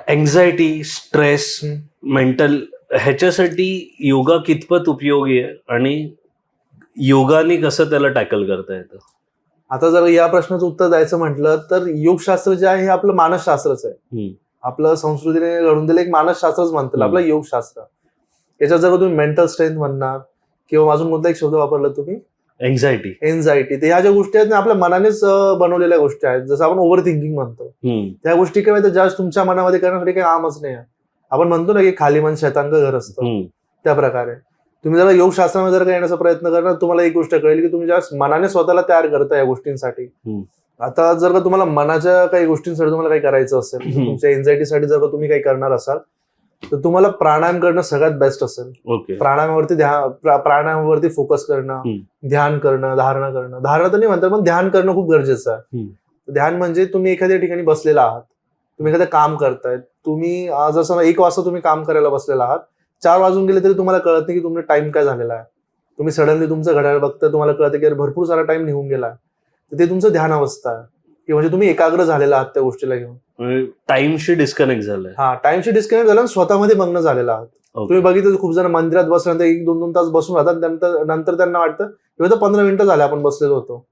Anxiety, stress, mental ह्याच्यासाठी योगा कितपत उपयोगी आहे आणि योगाने कसं त्याला टॅकल करता येतं? आता जर या प्रश्नाचं उत्तर द्यायचं म्हटलं तर योगशास्त्र जे आहे हे आपलं मानसशास्त्रच आहे. आपलं संस्कृतीने घडून दिलं एक मानसशास्त्रच म्हणतील आपलं योगशास्त्र. याच्यात जर तुम्ही मेंटल स्ट्रेंथ म्हणणार किंवा अजून कोणता एक शब्द वापरला तुम्ही एन्झायटी. तर ह्या ज्या गोष्टी आहेत ना आपल्या मनानेच बनवलेल्या गोष्टी आहेत. जसं आपण ओव्हर थिंकिंग म्हणतो त्या गोष्टी काय माहिती जास्त तुमच्या मनामध्ये करण्यासाठी काही कामच नाही आहे. आपण म्हणतो ना की खाली मन शैतानचं घर असतं त्या प्रकारे तुम्ही जर योगशास्त्रामध्ये जर येण्याचा प्रयत्न करणार तुम्हाला एक गोष्ट कळेल की तुम्ही ज्या मनाने स्वतःला तयार करता या गोष्टींसाठी. आता जर का तुम्हाला मनाच्या काही गोष्टींसाठी तुम्हाला काही करायचं असेल तुमच्या एन्झायटीसाठी जर का तुम्ही काही करणार असाल तर तुम्हाला प्राणायाम करणं सगळ्यात बेस्ट असेल. प्राणायामावरती फोकस करणं, ध्यान करणं, धारणा करणं. धारणा तर नाही म्हणतात पण ध्यान करणं खूप गरजेचं आहे. ध्यान म्हणजे तुम्ही एखाद्या ठिकाणी बसलेला आहात, तुम्ही एखादं काम करतायत, तुम्ही जसं 1 वाजता तुम्ही काम करायला बसलेला आहात, 4 वाजून गेले तरी तुम्हाला कळत नाही की तुमचा टाइम काय झालेला आहे. तुम्ही सडनली तुमचं घड्याळ बघता तुम्हाला कळतं की भरपूर सारा टाइम निघून गेला आहे. तर ते तुमचं ध्यान अवस्था आहे की म्हणजे तुम्ही एकाग्र झालेला आहात त्या गोष्टीला घेऊन. टाइमशी डिस्कनेक्ट झालंय. टाइमशी डिस्कनेक्ट झालं आणि स्वतःमध्ये मग्न झालेला आहात. तुम्ही बघितलं खूप जण मंदिरात बसल्यानंतर 1-2 तास बसून राहतात नंतर त्यांना वाटतं की 15 मिनिटं झाले आपण बसलेलो होतो.